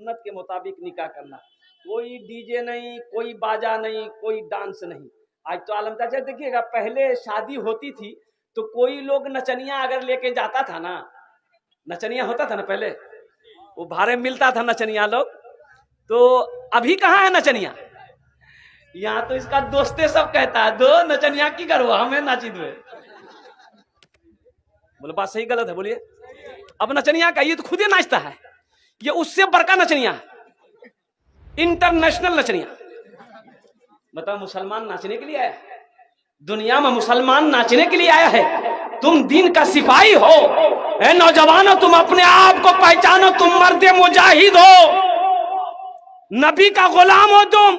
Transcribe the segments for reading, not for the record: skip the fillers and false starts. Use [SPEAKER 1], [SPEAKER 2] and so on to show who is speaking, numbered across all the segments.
[SPEAKER 1] سنت کے مطابق نکاح کرنا، کوئی ڈی جے نہیں، کوئی باجا نہیں، کوئی ڈانس نہیں۔ آج تو عالم چاچا دیکھیے گا، پہلے شادی ہوتی تھی تو کوئی لوگ نچنیاں اگر لے کے جاتا تھا نا، نچنیاں ہوتا تھا نا پہلے، وہ بھارے ملتا تھا نچنیاں لوگ، تو ابھی کہاں ہے نچنیاں؟ یہاں تو اس کا دوستے سب کہتا ہے دو نچنیاں کی کرو ہمیں ناچی دو۔ بولے بات صحیح غلط ہے؟ بولیے۔ اب نچنیاں کا یہ تو خود ہی ناچتا ہے، یہ اس سے بڑکا نچنیاں ہے، انٹرنیشنل نچنیاں۔ بتاؤ مسلمان ناچنے کے لیے آیا ہے؟ دنیا میں مسلمان ناچنے کے لیے آیا ہے؟ تم دین کا سپاہی ہو، اے نوجوانوں تم اپنے آپ کو پہچانو، تم مرد مجاہد ہو، نبی کا غلام ہو تم،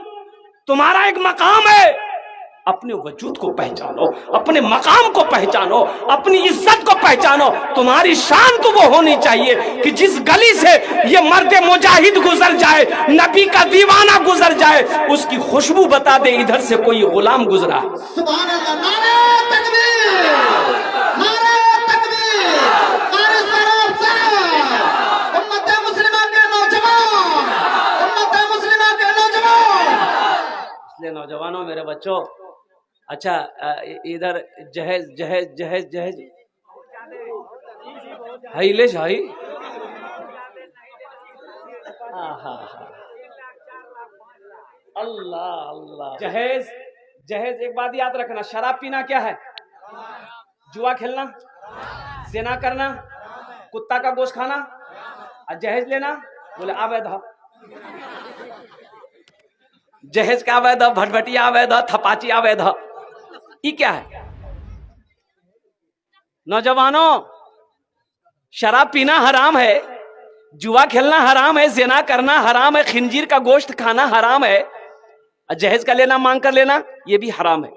[SPEAKER 1] تمہارا ایک مقام ہے، اپنے وجود کو پہچانو، اپنے مقام کو پہچانو، اپنی عزت کو پہچانو۔ تمہاری شان تو وہ ہونی چاہیے کہ جس گلی سے یہ مرد مجاہد گزر جائے، نبی کا دیوانہ گزر جائے، اس کی خوشبو بتا دے ادھر سے کوئی غلام گزرا۔
[SPEAKER 2] سبحان اللہ، نعرہ تکبیر، نعرہ تکبیر، نعرہ سلام، امت مسلمہ کے نوجوان، امت مسلمہ کے نوجوان۔
[SPEAKER 1] اس لیے نوجوانوں، میرے بچوں، اچھا ادھر جہیز جہیز جہیز جہیز ہائی لے شاہی، اللہ اللہ، جہیز جہیز۔ ایک بات یاد رکھنا، شراب پینا کیا ہے؟ جوا کھیلنا، زنا کرنا، کتا کا گوشت کھانا، اور جہیز لینا بولے آوید ہے، جہیز کا آوید ہے، بھٹبھٹیا آوید ہے، تھپاچی آوید ہے۔ یہ کیا ہے؟ نوجوانوں، شراب پینا حرام ہے، جوا کھیلنا حرام ہے، زنا کرنا حرام ہے، خنزیر کا گوشت کھانا حرام ہے، جہیز کا لینا مانگ کر لینا یہ بھی حرام ہے،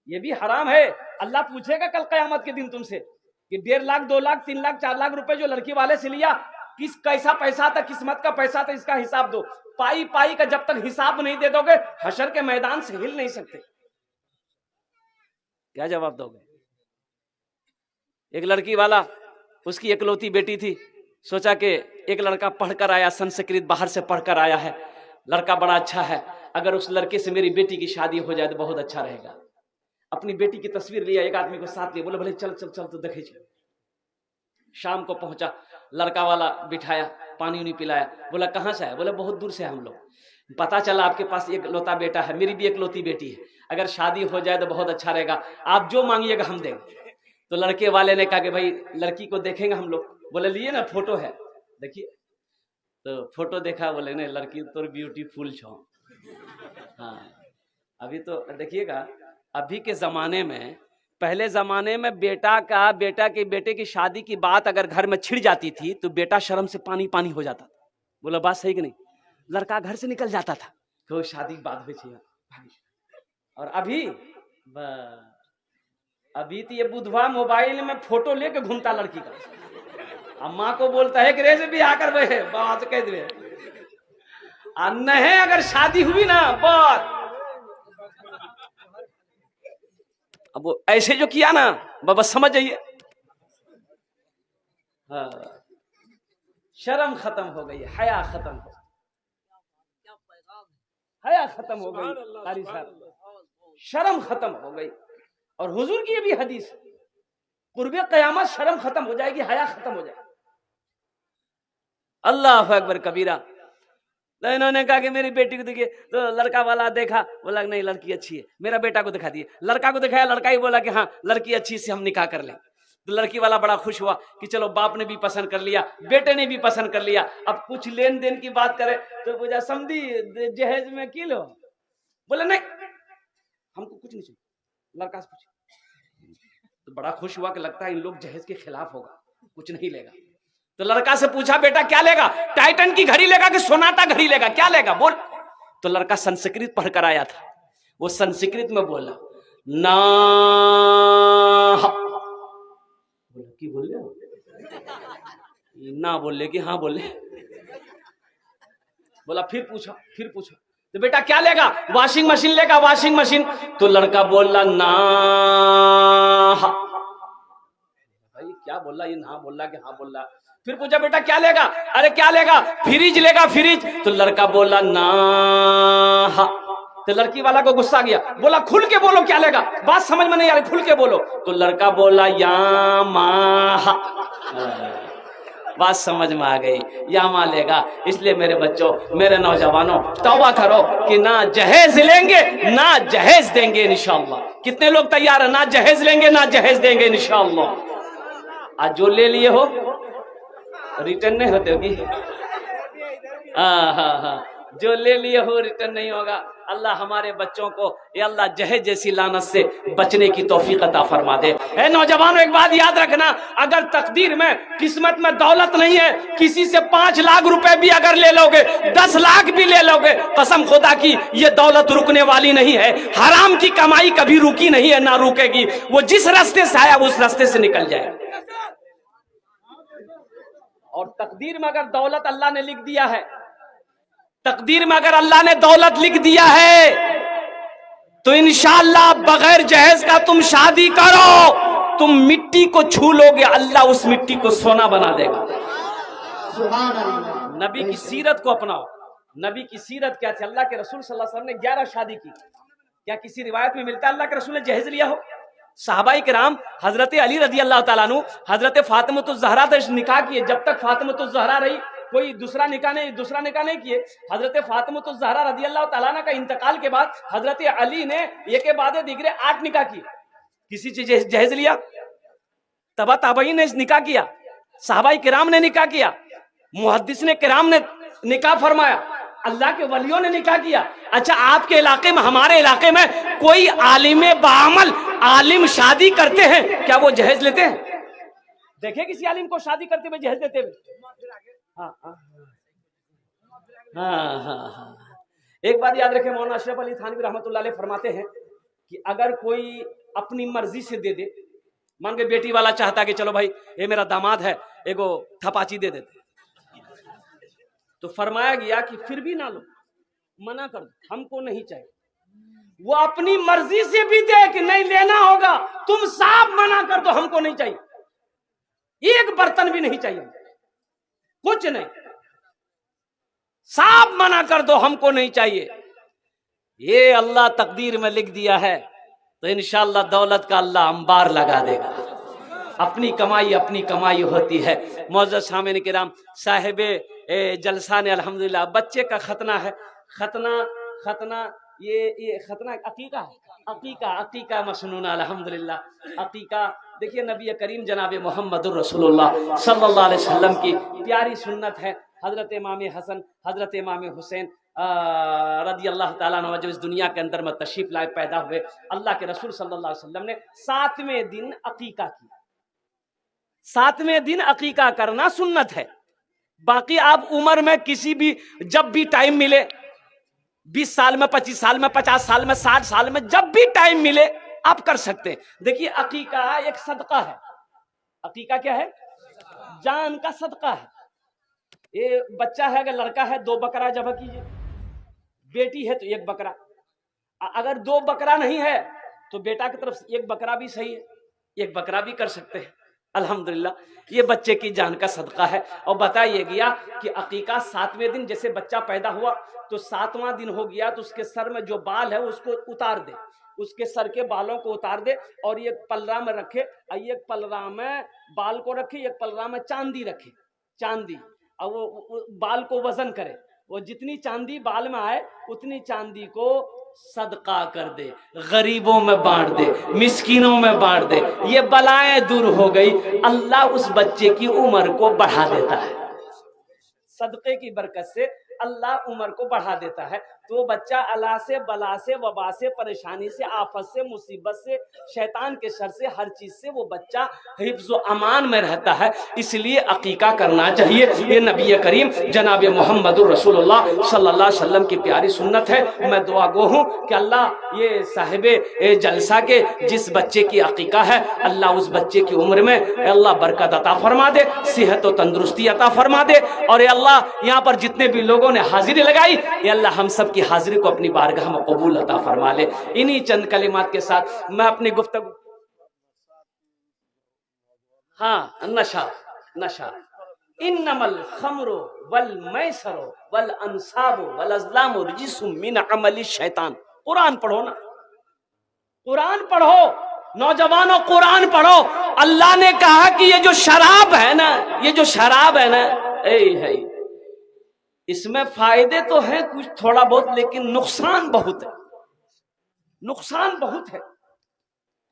[SPEAKER 1] یہ بھی حرام ہے۔ اللہ پوچھے گا کل قیامت کے دن تم سے کہ 1.5 لاکھ 2 لاکھ 3 لاکھ 4 لاکھ روپے جو لڑکی والے سے لیا، کیسا پیسہ تھا، قسمت کا پیسہ تھا، اس کا حساب دو۔ پائی پائی کا جب تک حساب نہیں دے دو گے حشر کے میدان سے ہل نہیں سکتے۔ کیا جواب دو گے؟ ایک لڑکی والا، اس کی اکلوتی بیٹی تھی، سوچا کہ ایک لڑکا پڑھ کر آیا، سنسکرت باہر سے پڑھ کر آیا ہے، لڑکا بڑا اچھا ہے، اگر اس لڑکے سے میری بیٹی کی شادی ہو جائے تو بہت اچھا رہے گا۔ اپنی بیٹی کی تصویر لیا، ایک آدمی کو ساتھ لیا، بولے بھلے چل چل چل تو دیکھے چل۔ شام کو پہنچا، لڑکا والا بٹھایا، پانی نہیں پلایا، بولا کہاں سے ہے؟ بولا بہت دور سے ہم لوگ، پتا چلا آپ کے پاس ایک لوتا بیٹا ہے، میری بھی ایک لوتی بیٹی ہے، اگر شادی ہو جائے تو بہت اچھا رہے گا، آپ جو مانگیے گا ہم دیں گے۔ تو لڑکے والے نے کہا کہ بھائی لڑکی کو دیکھیں گے ہم لوگ، بولے لیے نا فوٹو ہے دیکھیے، تو فوٹو دیکھا، بولے نہیں لڑکی تو بیوٹیفل چھو۔ ہاں ابھی تو دیکھیے گا، ابھی کے زمانے میں، پہلے زمانے میں بیٹا کے بیٹے کی شادی کی بات اگر گھر میں چھڑ جاتی تھی تو بیٹا شرم سے پانی پانی ہو جاتا تھا۔ بولا بات صحیح کہ نہیں؟ لڑکا گھر سے نکل جاتا تھا کہ شادی کی بات ہوئی۔ اور ابھی تو یہ بدھوا موبائل میں فوٹو لے کے گھومتا لڑکی کا، اب ماں کو بولتا ہے کہ ریز بھی آ کر بھائی بابا سے کہہ دے، نہیں اگر شادی ہوئی نا بات، اب وہ ایسے جو کیا نا بابا سمجھ جائیے، شرم ختم ہو گئی، حیا ختم ہو گئی، حیا ختم ہو گئی، قاری صاحب شرم ختم ہو گئی۔ اور حضور کی یہ بھی حدیث، قرب قیامت شرم ختم ہو جائے گی، حیا ختم ہو جائے گی۔ اللہ اکبر کبیرہ۔ تو انہوں نے کہا کہ میری بیٹی کو دیکھیے، تو لڑکا والا دیکھا، بولا نہیں لڑکی اچھی ہے، میرا بیٹا کو دکھا دیے، لڑکا کو دکھایا، لڑکا ہی بولا کہ ہاں لڑکی اچھی سے ہم نکاح کر لیں۔ تو لڑکی والا بڑا خوش ہوا کہ چلو باپ نے بھی پسند کر لیا، بیٹے نے بھی پسند کر لیا، اب کچھ لین دین کی بات کرے تو پوچھا سمدھی جہیز میں کی لو؟ بولے نہیں ہم کو کچھ نہیں چاہیے، لڑکا سے پوچھے۔ تو بڑا خوش ہوا کہ لگتا ہے ان لوگ جہیز کے خلاف ہوگا، کچھ نہیں لے گا۔ تو لڑکا سے پوچھا بیٹا کیا لے گا؟ ٹائٹن کی گھڑی لے گا کہ سوناٹا گھڑی لے گا، کیا لے گا بول؟ تو لڑکا سنسکرت پڑھ کر آیا تھا، وہ سنسکرت میں بولا نا، کی بولے نہ بولے کہ ہاں بولے، بولا پھر پوچھا تو بیٹا کیا لے گا؟ واشنگ مشین لے گا، واشنگ مشین۔ تو لڑکا بولا نا، بھائی کیا بولا؟ یہ نہ بولا کہ ہاں بولا؟ پھر پوچھا بیٹا کیا لے گا؟ ارے کیا لے گا؟ فریج لے گا فریج. تو لڑکا بولا نا. تو لڑکی والا کو غصہ گیا, بولا کھل کے بولو کیا لے گا, بات سمجھ میں نہیں آ رہی, کھل کے بولو. تو لڑکا بولا یاماہا. بات سمجھ میں آ گئی, یاما لے گا. اس لیے میرے بچوں, میرے نوجوانوں, توبہ کرو کہ نہ جہیز لیں گے نہ جہیز دیں گے انشاءاللہ. کتنے لوگ تیار ہیں؟ نہ جہیز لیں گے نہ جہیز دیں گے انشاءاللہ. آج جو لے لیے ہو ریٹرن نہیں ہوتے ہوگی. ہاں جو لے لیے ہو ریٹرن نہیں ہوگا. اللہ ہمارے بچوں کو یا اللہ جہیز جیسی لعنت سے بچنے کی توفیق عطا فرما دے. اے نوجوانوں, ایک بات یاد رکھنا, اگر تقدیر میں, قسمت میں دولت نہیں ہے, کسی سے 5 لاکھ روپے بھی اگر لے لو گے, 10 لاکھ بھی لے لو گے, قسم خدا کی یہ دولت رکنے والی نہیں ہے. حرام کی کمائی کبھی رکی نہیں ہے, نہ رکے گی. وہ جس راستے سے آیا اس راستے سے نکل جائے. اور تقدیر میں اگر دولت اللہ نے لکھ دیا ہے, تقدیر میں اگر اللہ نے دولت لکھ دیا ہے تو انشاءاللہ بغیر جہیز کا تم شادی کرو, تم مٹی کو چھو لو گے, اللہ اس مٹی کو سونا بنا دے گا.
[SPEAKER 2] سبحان اللہ.
[SPEAKER 1] نبی کی سیرت کو اپناؤ. نبی کی سیرت کیا تھی؟ اللہ کے رسول صلی اللہ علیہ وسلم نے 11 شادی کی. کیا کسی روایت میں ملتا ہے اللہ کے رسول نے جہیز لیا ہو؟ صحابہ کرام, حضرت علی رضی اللہ تعالیٰ عنہ, حضرت فاطمہ الزہرا نکاح کیے. جب تک فاطمہ الزہرا رہی کوئی دوسرا نکاح نہیں کیے. حضرت فاطمہ الزہرا رضی اللہ تعالیٰ عنہ کا انتقال کے بعد حضرت علی نے ایک کے بعد دیگرے 8 نکاح کیے. کسی سے جہیز لیا؟ تبا تابعین نے نکاح کیا, صحابہ کرام نے نکاح کیا, محدث نے کرام نے نکاح فرمایا, اللہ کے ولیوں نے نکاح کیا. اچھا, آپ کے علاقے میں, ہمارے علاقے میں کوئی عالم بعمل عالم شادی کرتے ہیں کیا وہ جہیز لیتے ہیں؟ دیکھیں کسی عالم کو شادی کرتے ہوئے جہیز دیتے ہوئے. ہاں. ایک بات یاد رکھیں, مولانا اشرف علی تھانوی رحمۃ اللہ علیہ فرماتے ہیں کہ اگر کوئی اپنی مرضی سے دے دے, مان کے بیٹی والا چاہتا کہ چلو بھائی یہ میرا داماد ہے, ایگو تھپاچی دے دیتے, تو فرمایا گیا کہ پھر بھی نہ لو, منع کر دو, ہم کو نہیں چاہیے. وہ اپنی مرضی سے بھی دے کہ نہیں لینا ہوگا, تم صاف منع کر دو, ہم کو نہیں چاہیے, ایک برتن بھی نہیں چاہیے, کچھ نہیں, صاف منع کر دو, ہم کو نہیں چاہیے. یہ اللہ تقدیر میں لکھ دیا ہے تو انشاءاللہ دولت کا اللہ انبار لگا دے گا. اپنی کمائی ہوتی ہے. معزز سامعین کرام, صاحب جلسہ نے الحمدللہ بچے کا ختنہ ہے. ختنہ یہ ختنہ عقیقہ مسنون الحمدللہ. عقیقہ دیکھیے, نبی کریم جناب محمد الرسول اللہ صلی اللہ علیہ وسلم کی پیاری سنت ہے. حضرت امام حسن, حضرت امام حسین رضی اللہ تعالیٰ عنہ جب اس دنیا کے اندر میں تشریف لائے, پیدا ہوئے, اللہ کے رسول صلی اللہ علیہ وسلم نے 7ویں دن عقیقہ کی. 7ویں دن عقیقہ کرنا سنت ہے. باقی آپ عمر میں کسی بھی, جب بھی ٹائم ملے, 20 سال میں, 25 سال میں, 50 سال میں, 60 سال میں, جب بھی ٹائم ملے آپ کر سکتے ہیں. دیکھیے عقیقہ ایک صدقہ ہے. عقیقہ کیا ہے؟ جان کا صدقہ ہے. یہ بچہ ہے, اگر لڑکا ہے 2 بکرا ذبح کیجئے, بیٹی ہے تو 1 بکرا, اگر 2 بکرا نہیں ہے تو بیٹا کی طرف سے 1 بکرا بھی صحیح ہے, 1 بکرا بھی کر سکتے ہیں. الحمدللہ یہ بچے کی جان کا صدقہ ہے. اور بتایا گیا کہ عقیقہ 7ویں دن, جیسے بچہ پیدا ہوا تو 7واں دن ہو گیا تو اس کے سر میں جو بال ہے اس کو اتار دے, اس کے سر کے بالوں کو اتار دے, اور ایک پلرا میں رکھے, ایک پلرا میں بال کو رکھے, ایک پلرا میں چاندی رکھے, چاندی, اور وہ بال کو وزن کرے, وہ جتنی چاندی بال میں آئے اتنی چاندی کو صدقہ کر دے, غریبوں میں بانٹ دے, مسکینوں میں بانٹ دے. یہ بلائیں دور ہو گئی. اللہ اس بچے کی عمر کو بڑھا دیتا ہے. صدقے کی برکت سے اللہ عمر کو بڑھا دیتا ہے. تو وہ بچہ اللہ سے, بلا سے, وبا سے, پریشانی سے, آفت سے, مصیبت سے, شیطان کے شر سے, ہر چیز سے وہ بچہ حفظ و امان میں رہتا ہے. اس لیے عقیقہ کرنا چاہیے. یہ نبی کریم جناب محمد الرسول اللہ صلی اللہ علیہ وسلم کی پیاری سنت ہے. میں دعا گو ہوں کہ اللہ یہ صاحب جلسہ کے جس بچے کی عقیقہ ہے, اللہ اس بچے کی عمر میں اللہ برکت عطا فرما دے, صحت و تندرستی عطا فرما دے. اور اے اللہ یہاں پر جتنے بھی لوگوں نے حاضری لگائی, اے اللہ ہم سب کی حاضری کو اپنی بارگاہ میں قبول عطا فرما لے. انہی چند کلمات کے ساتھ میں اپنی گفتگو, ہاں, نشہ انما الخمر والمیسر والانصاب والازلام رجس من عمل الشیطان. قرآن پڑھو نا، قرآن پڑھو نوجوانوں، قرآن پڑھو. اللہ نے کہا کہ یہ جو شراب ہے نا، یہ جو شراب ہے نا، ہے اس میں فائدے تو ہیں کچھ تھوڑا بہت، لیکن نقصان بہت ہے، نقصان بہت ہے.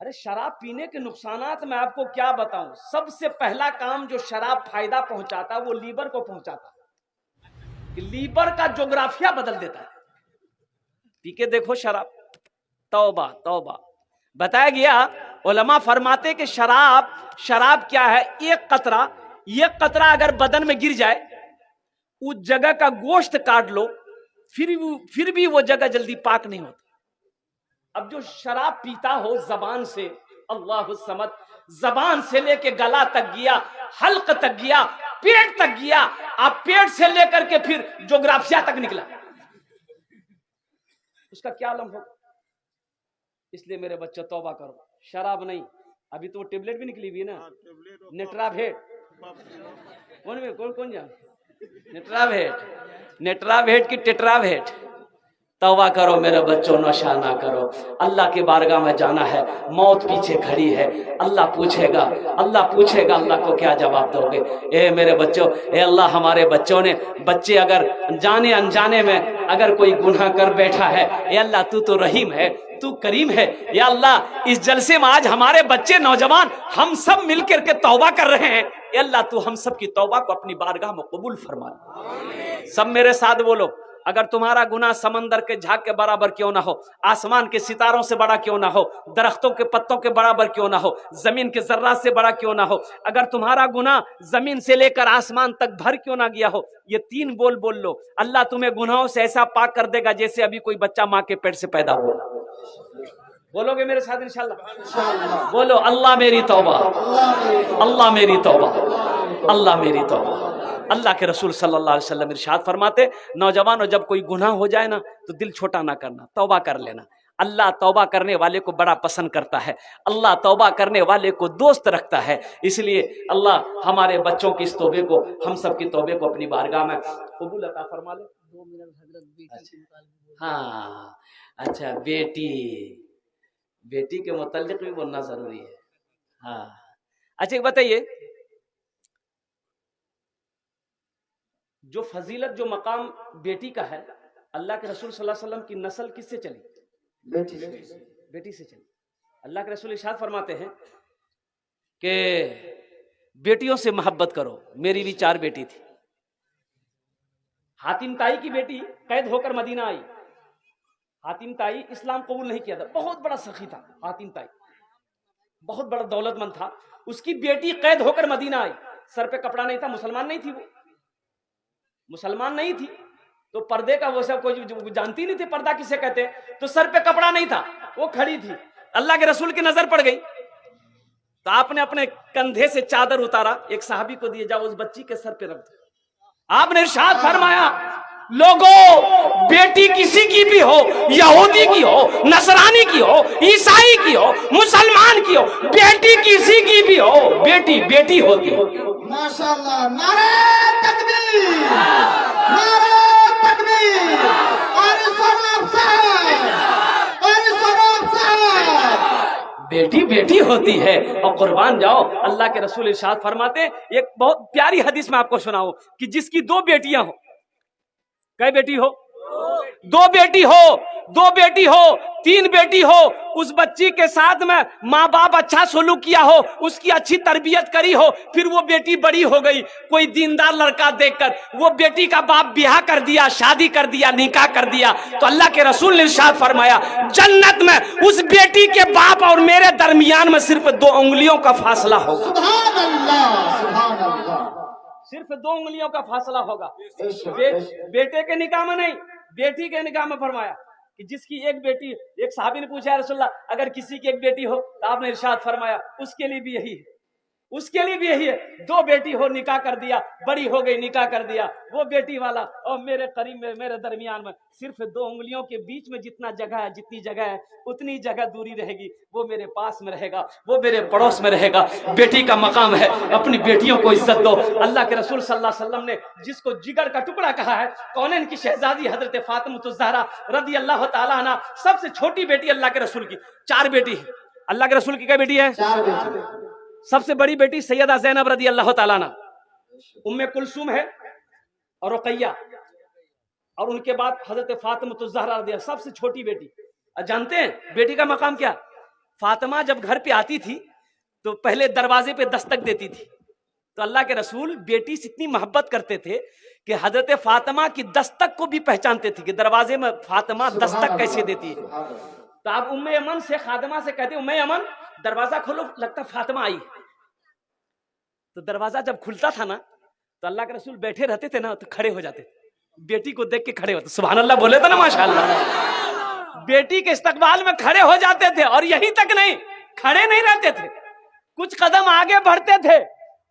[SPEAKER 1] ارے شراب پینے کے نقصانات میں آپ کو کیا بتاؤں. سب سے پہلا کام جو شراب فائدہ پہنچاتا وہ لیور کو پہنچاتا ہے. لیور کا جغرافیہ بدل دیتا ہے. پی کے دیکھو شراب، توبہ توبہ. بتایا گیا، علماء فرماتے کہ شراب کیا ہے، ایک قطرہ اگر بدن میں گر جائے، اس جگہ کا گوشت کاٹ لو، پھر بھی وہ جگہ جلدی پاک نہیں ہوتی. اب جو شراب پیتا ہو زبان سے، اللہ الصمد، زبان سے لے کے گلا تک گیا، حلق تک گیا، پیٹ تک گیا، اب پیٹ سے لے کر کے پھر جغرافیہ تک نکلا، اس کا کیا عالم ہوگا. اس لیے میرے بچوں توبہ کرو. شراب نہیں، ابھی تو وہ ٹیبلٹ بھی نکلی ہوئی ہے نا، نیٹراویٹ. کون جان نیٹراویٹ کی ٹیٹراویٹ. توبہ کرو میرے بچوں، نشہ نہ کرو. اللہ کی بارگاہ میں جانا ہے، موت پیچھے کھڑی ہے. اللہ پوچھے گا اللہ کو کیا جواب دو گے؟ اے میرے بچوں، اے اللہ ہمارے بچوں نے، بچے اگر جانے انجانے میں اگر کوئی گناہ کر بیٹھا ہے، اے اللہ تو رحیم ہے، تو کریم ہے. یا اللہ اس جلسے میں آج ہمارے بچے نوجوان ہم سب مل کر کے توبہ کر رہے ہیں. اے اللہ تو ہم سب کی توبہ کو اپنی بارگاہ میں قبول فرما. سب میرے ساتھ بولو، اگر تمہارا گناہ سمندر کے جھاگ کے برابر کیوں نہ ہو، آسمان کے ستاروں سے بڑا کیوں نہ ہو، درختوں کے پتوں کے برابر کیوں نہ ہو، زمین کے ذرات سے بڑا کیوں نہ ہو، اگر تمہارا گناہ زمین سے لے کر آسمان تک بھر کیوں نہ گیا ہو، یہ 3 بول لو، اللہ تمہیں گناہوں سے ایسا پاک کر دے گا جیسے ابھی کوئی بچہ ماں کے پیٹ سے پیدا ہوا. بولو گے میرے ساتھ انشاءاللہ؟ بولو، اللہ میری توبہ، اللہ میری توبہ، اللہ میری توبہ. اللہ کے رسول صلی اللہ علیہ وسلم ارشاد فرماتے، نوجوانوں جب کوئی گناہ ہو جائے نا تو دل چھوٹا نہ کرنا، توبہ کر لینا. اللہ توبہ کرنے والے کو بڑا پسند کرتا ہے، اللہ توبہ کرنے والے کو دوست رکھتا ہے. اس لیے اللہ ہمارے بچوں کی اس توبے کو، ہم سب کی توبے کو اپنی بارگاہ میں قبول عطا فرما لے. ہاں اچھا، بیٹی کے متعلق بھی بولنا ضروری ہے. ہاں اچھا بتائیے، جو فضیلت، جو مقام بیٹی کا ہے، اللہ کے رسول صلی اللہ علیہ وسلم کی نسل کس سے چلی؟ بیٹی سے چلی. اللہ کے رسول ارشاد فرماتے ہیں کہ بیٹیوں سے محبت کرو. میری بھی 4 بیٹی تھی. حاتم تائی کی بیٹی قید ہو کر مدینہ آئی. حاتم تائی اسلام قبول نہیں کیا تھا، بہت بڑا سخی تھا. حاتم تائی بہت بڑا دولت مند تھا. اس کی بیٹی قید ہو کر مدینہ آئی. سر پہ کپڑا نہیں تھا، مسلمان نہیں تھی، وہ مسلمان نہیں تھی، تو پردے کا وہ سب کوئی جانتی نہیں تھی پردہ کسے کہتے، تو سر پہ کپڑا نہیں تھا، وہ کھڑی تھی. اللہ کے رسول کی نظر پڑ گئی تو آپ نے اپنے کندھے سے چادر اتارا، ایک صحابی کو دیے، جاؤ اس بچی کے سر پہ رکھ دو. آپ نے ارشاد فرمایا، لوگوں بیٹی کسی کی بھی ہو، یہودی کی ہو، نصرانی کی ہو، عیسائی کی ہو، مسلمان کی ہو، بیٹی کسی کی بھی ہو، بیٹی بیٹی ہوتی ہے.
[SPEAKER 2] ماشاءاللہ. نعرہ تکبیر، نعرہ تکبیر. اور سلام صاحب، اور سلام صاحب.
[SPEAKER 1] بیٹی بیٹی ہوتی ہے. اور قربان جاؤ، اللہ کے رسول ارشاد فرماتے، ایک بہت پیاری حدیث میں آپ کو سناؤں کہ جس کی 2 بیٹیاں ہو، کئی بیٹی ہو؟ 2 بیٹی ہو، 2 بیٹی ہو، 3 بیٹی ہو، اس بچی کے ساتھ میں ماں باپ اچھا سلوک کیا ہو، اس کی اچھی تربیت کری ہو، پھر وہ بیٹی بڑی ہو گئی، کوئی دیندار لڑکا دیکھ کر وہ بیٹی کا باپ بیاہ کر دیا، شادی کر دیا، نکاح کر دیا، تو اللہ کے رسول نے ارشاد فرمایا، جنت میں اس بیٹی کے باپ اور میرے درمیان میں صرف 2 انگلیوں کا فاصلہ ہوگا.
[SPEAKER 2] سبحان اللہ، سبحان اللہ.
[SPEAKER 1] صرف 2 انگلیوں کا فاصلہ ہوگا. بیٹے کے نکاح میں نہیں، بیٹی کے نکاح میں فرمایا کہ جس کی ایک بیٹی. ایک صحابی نے پوچھا، یا رسول اللہ اگر کسی کی ایک بیٹی ہو، تو آپ نے ارشاد فرمایا اس کے لیے بھی یہی ہے. اس کے لیے بھی یہی ہے، 2 بیٹی ہو نکاح کر دیا، بڑی ہو گئی نکاح کر دیا، وہ بیٹی والا اور میرے قریب میں میرے درمیان میں صرف 2 انگلیوں کے بیچ میں جتنا جگہ ہے، جتنی جگہ ہے اتنی جگہ دوری رہے گی، وہ میرے پاس میں رہے گا، وہ میرے پڑوس میں رہے گا۔ بیٹی کا مقام ہے، اپنی بیٹیوں کو عزت دو۔ اللہ کے رسول صلی اللہ علیہ وسلم نے جس کو جگر کا ٹکڑا کہا ہے، کونین کی شہزادی حضرت فاطمہ الزہرا رضی اللہ تعالیٰ عنہ، سب سے چھوٹی بیٹی اللہ کے رسول کی، 4 بیٹی ہے اللہ کے رسول کی، کیا بیٹی ہے؟
[SPEAKER 2] 4 بیٹی۔
[SPEAKER 1] سب سے بڑی بیٹی سیدہ زینب رضی اللہ تعالیٰ عنہ، ام کلثوم ہے اور رقیہ، اور ان کے بعد حضرت فاطمہ الزہرا رضی اللہ، سب سے چھوٹی بیٹی۔ اور جانتے ہیں بیٹی کا مقام کیا؟ فاطمہ جب گھر پہ آتی تھی تو پہلے دروازے پہ دستک دیتی تھی، تو اللہ کے رسول بیٹی سے اتنی محبت کرتے تھے کہ حضرت فاطمہ کی دستک کو بھی پہچانتے تھے کہ دروازے میں فاطمہ دستک کیسے دیتی ہے۔ تو آپ ام ایمن سے خادمہ سے کہتے ام ایمن دروازہ کھولو، لگتا فاطمہ آئی۔ تو دروازہ جب کھلتا تھا نا تو اللہ کے رسول بیٹھے رہتے تھے نا تو کھڑے ہو جاتے، بیٹی کو دیکھ کے کھڑے ہوتے، سبحان اللہ بولے تو نا ماشاءاللہ، بیٹی کے استقبال میں کھڑے ہو جاتے تھے، اور یہی تک نہیں، کھڑے نہیں رہتے تھے، کچھ قدم آگے بڑھتے تھے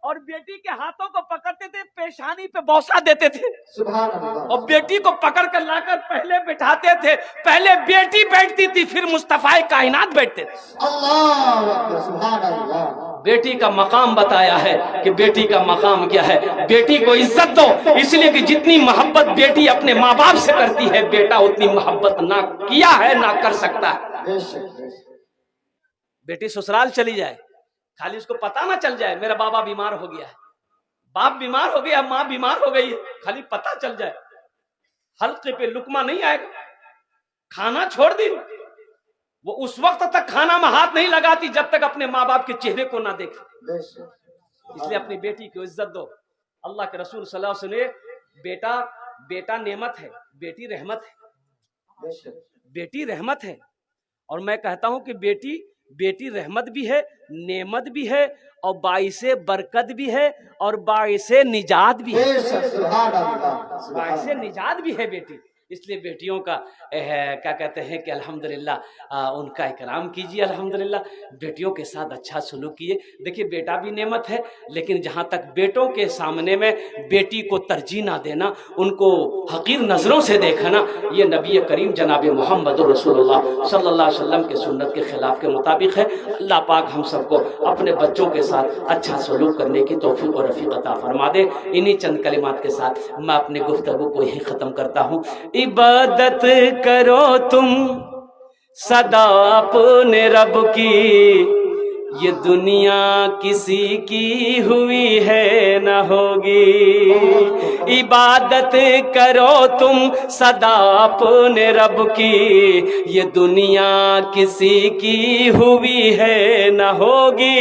[SPEAKER 1] اور بیٹی کے ہاتھوں کو پکڑتے تھے، پیشانی پہ بوسہ دیتے تھے،
[SPEAKER 2] سبحان اللہ۔
[SPEAKER 1] اور بیٹی کو پکڑ کر لا کر پہلے بٹھاتے تھے، پہلے بیٹی بیٹھتی تھی پھر مصطفیٰ کائنات بیٹھتے تھے۔
[SPEAKER 2] اللہ اکبر، سبحان اللہ۔
[SPEAKER 1] بیٹی کا مقام بتایا ہے کہ بیٹی کا مقام کیا ہے، بیٹی کو عزت دو، اس لیے کہ جتنی محبت بیٹی اپنے ماں باپ سے کرتی ہے، بیٹا اتنی محبت نہ کیا ہے نہ کر سکتا ہے۔
[SPEAKER 2] بے شک، بے شک۔
[SPEAKER 1] بیٹی سسرال چلی جائے، خالی اس کو پتا نہ چل جائے میرا بابا بیمار ہو گیا ہے، باپ بیمار ہو گیا، ماں بیمار ہو گئی ہے، خالی پتا چل جائے، حلقے پہ لقمہ نہیں آئے گا، کھانا چھوڑ دی، وہ اس وقت تک کھانا میں ہاتھ نہیں لگاتی جب تک اپنے ماں باپ کے چہرے کو نہ دیکھے۔
[SPEAKER 2] بے شک۔
[SPEAKER 1] اس لیے اپنی بیٹی کی عزت دو۔ اللہ کے رسول صلی اللہ علیہ وسلم نے بیٹا نعمت ہے، بیٹی رحمت ہے،
[SPEAKER 2] بے شک۔
[SPEAKER 1] بیٹی رحمت ہے، اور میں کہتا ہوں کہ بیٹی رحمت بھی ہے، نعمت بھی ہے، اور باعث برکت بھی ہے، اور باعث نجات بھی ہے،
[SPEAKER 2] بے شک، سبحان اللہ۔
[SPEAKER 1] باعث نجات بھی ہے بیٹی۔ اس لیے بیٹیوں کا کیا کہتے ہیں کہ الحمدللہ ان کا اکرام کیجیے، الحمدللہ بیٹیوں کے ساتھ اچھا سلوک کیے۔ دیکھیے بیٹا بھی نعمت ہے، لیکن جہاں تک بیٹوں کے سامنے میں بیٹی کو ترجیح نہ دینا، ان کو حقیر نظروں سے دیکھنا، یہ نبی کریم جناب محمد رسول اللہ صلی اللہ علیہ وسلم کے سنت کے خلاف کے مطابق ہے۔ اللہ پاک ہم سب کو اپنے بچوں کے ساتھ اچھا سلوک کرنے کی توفیق و رفیق عطا فرما دے۔ انہی چند کلمات کے ساتھ میں اپنی گفتگو کو یہی ختم کرتا ہوں۔ عبادت کرو تم سدا اپنے رب کی، یہ دنیا کسی کی ہوئی ہے نہ ہوگی۔ عبادت کرو تم سدا اپنے رب کی، یہ دنیا کسی کی ہوئی ہے نہ ہوگی۔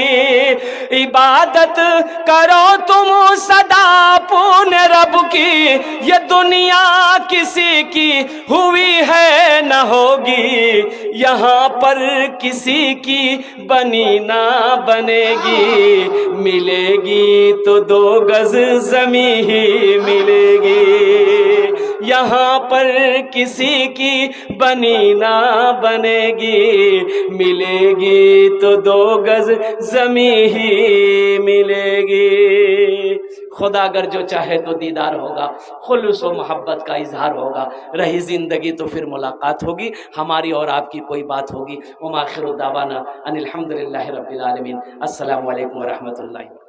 [SPEAKER 1] عبادت کرو تم سدا اپنے رب کی، یہ دنیا کسی کی ہوئی ہے نہ ہوگی۔ یہاں پر کسی کی بنی نہ بنے گی، ملے گی تو 2 گز زمین ہی ملے گی۔ یہاں پر کسی کی بنی نہ بنے گی، ملے گی تو 2 گز زمین ہی ملے گی۔ خدا اگر جو چاہے تو دیدار ہوگا، خلوص و محبت کا اظہار ہوگا، رہی زندگی تو پھر ملاقات ہوگی، ہماری اور آپ کی کوئی بات ہوگی۔ وما آخر دعوانا ان الحمدللہ رب العالمین۔ السلام علیکم ورحمۃ اللہ۔